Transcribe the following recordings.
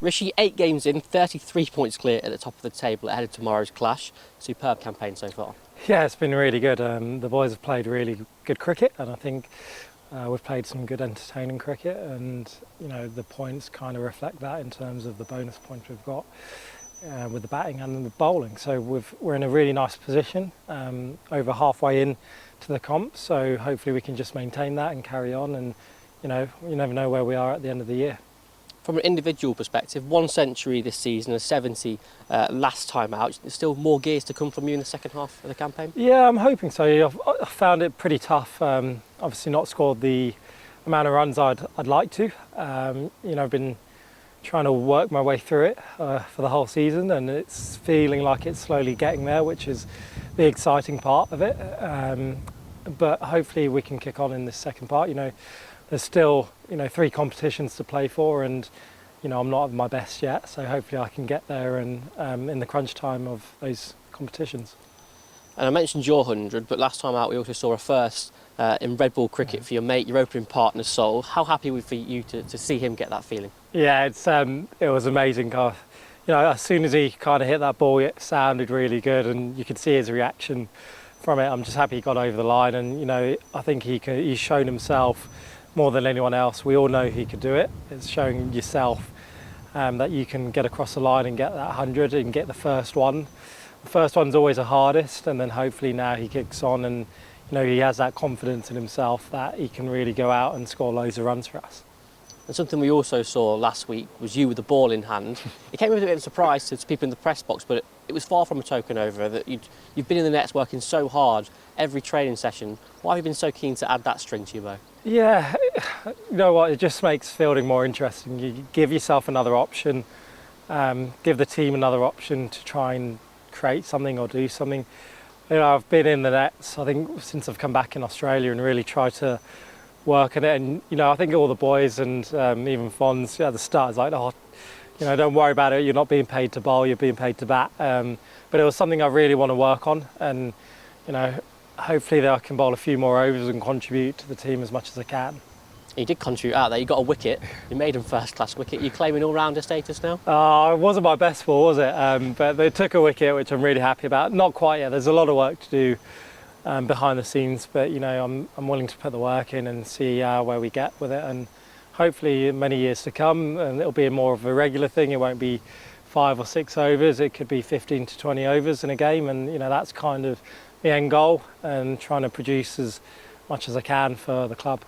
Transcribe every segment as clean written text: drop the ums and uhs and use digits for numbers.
Rishi, 8 games in, 33 points clear at the top of the table ahead of tomorrow's clash. Superb campaign so far. Yeah, it's been really good. The boys have played really good cricket, and I think we've played some good entertaining cricket, and the points kind of reflect that in terms of the bonus points we've got with the batting and the bowling. So we're in a really nice position, over halfway in to the comp, so hopefully we can just maintain that and carry on, and you never know where we are at the end of the year. From an individual perspective, 1 century this season, a 70 last time out. There's still more gears to come from you in the second half of the campaign? Yeah, I'm hoping so. I've found it pretty tough. Obviously not scored the amount of runs I'd like to. I've been trying to work my way through it for the whole season, and it's feeling like it's slowly getting there, which is the exciting part of it. But hopefully we can kick on in this second part. There's still 3 competitions to play for, and I'm not at my best yet, so hopefully I can get there and in the crunch time of those competitions. And I mentioned your 100, but last time out we also saw a first in red ball cricket for your mate, your opening partner Sol. How happy were you for you to see him get that feeling? Yeah, it was amazing. As soon as he kind of hit that ball, it sounded really good, and you could see his reaction from it. I'm just happy he got over the line, and I think he's shown himself more than anyone else. We all know he could do it. It's showing yourself that you can get across the line and get that 100 and get the first one. The first one's always the hardest, and then hopefully now he kicks on, and he has that confidence in himself that he can really go out and score loads of runs for us. And something we also saw last week was you with the ball in hand. It came with a bit of a surprise to people in the press box, but it was far from a token over that you've been in the nets working so hard every training session. Why have you been so keen to add that string to your bow? Yeah, you know what, it just makes fielding more interesting. You give yourself another option, give the team another option to try and create something or do something. I've been in the nets, I think, since I've come back in Australia, and really tried to work on it. And I think all the boys and even Fonz at the start is like, don't worry about it, you're not being paid to bowl, you're being paid to bat. But it was something I really want to work on, and hopefully I can bowl a few more overs and contribute to the team as much as I can. You did contribute out there, you got a wicket, you made him first class wicket. You're claiming all-rounder status now? It wasn't my best ball, was it? But they took a wicket, which I'm really happy about. Not quite yet, there's a lot of work to do behind the scenes, but I'm willing to put the work in and see where we get with it, and hopefully in many years to come, and it'll be more of a regular thing. It won't be 5 or 6 overs, it could be 15 to 20 overs in a game, and that's kind of the end goal, and trying to produce as much as I can for the club.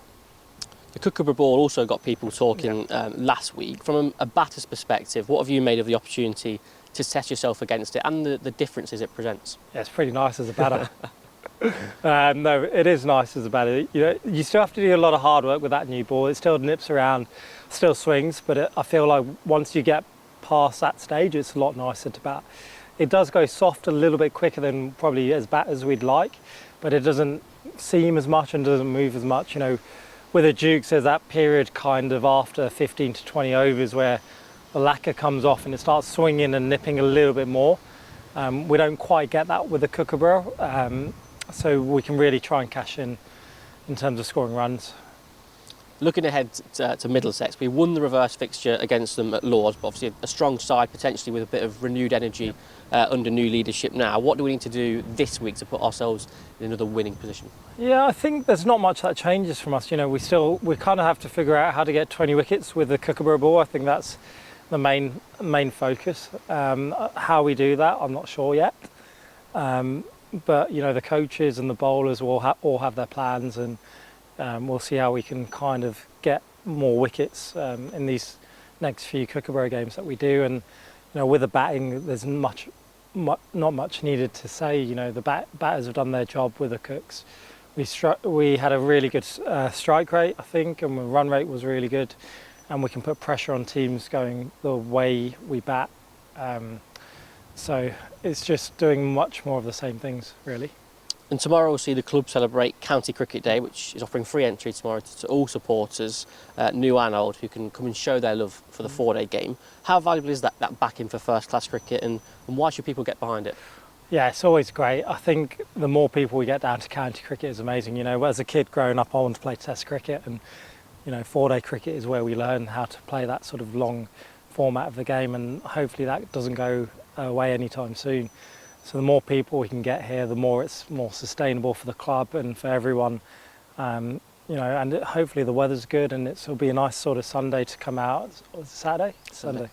The Kookaburra ball also got people talking last week. From a batter's perspective, what have you made of the opportunity to test yourself against it and the differences it presents? Yeah, it's pretty nice as a batter. No, it is nice as a batter. You still have to do a lot of hard work with that new ball. It still nips around, still swings, but I feel like once you get past that stage, it's a lot nicer to bat. It does go soft a little bit quicker than probably as batters we'd like, but it doesn't seam as much and doesn't move as much. With the Dukes, there's that period kind of after 15 to 20 overs where the lacquer comes off and it starts swinging and nipping a little bit more. We don't quite get that with the Kookaburra, so we can really try and cash in terms of scoring runs. Looking ahead to Middlesex, we won the reverse fixture against them at Lords, but obviously a strong side, potentially with a bit of renewed energy under new leadership now. What do we need to do this week to put ourselves in another winning position? Yeah, I think there's not much that changes from us. We kind of have to figure out how to get 20 wickets with the Kookaburra ball. I think that's the main focus. How we do that, I'm not sure yet. But the coaches and the bowlers will all have their plans, and we'll see how we can kind of get more wickets in these next few Kookaburra games that we do. And with the batting, there's not much needed to say. The batters have done their job with the Cooks. We had a really good strike rate, I think, and the run rate was really good, and we can put pressure on teams going the way we bat. So it's just doing much more of the same things, really. And tomorrow we'll see the club celebrate County Cricket Day, which is offering free entry tomorrow to all supporters, new and old, who can come and show their love for the 4-day game. How valuable is that backing for first-class cricket, and why should people get behind it? Yeah, it's always great. I think the more people we get down to county cricket is amazing. As a kid growing up, I wanted to play Test cricket, and 4-day cricket is where we learn how to play that sort of long format of the game, and hopefully that doesn't go away anytime soon. So the more people we can get here, the more it's more sustainable for the club and for everyone. You know, and hopefully the weather's good, and it'll be a nice sort of Sunday to come out. Saturday? Sunday.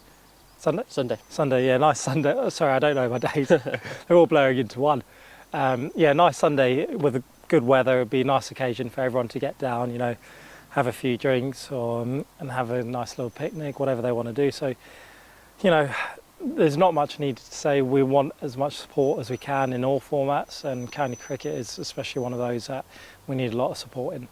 Sunday, yeah, nice Sunday. Oh, sorry, I don't know my days. They're all blurring into one. Yeah, nice Sunday with good weather. It'd be a nice occasion for everyone to get down, you know, have a few drinks and have a nice little picnic, whatever they want to do. So, you know, there's not much needed to say. We want as much support as we can in all formats, and county cricket is especially one of those that we need a lot of support in.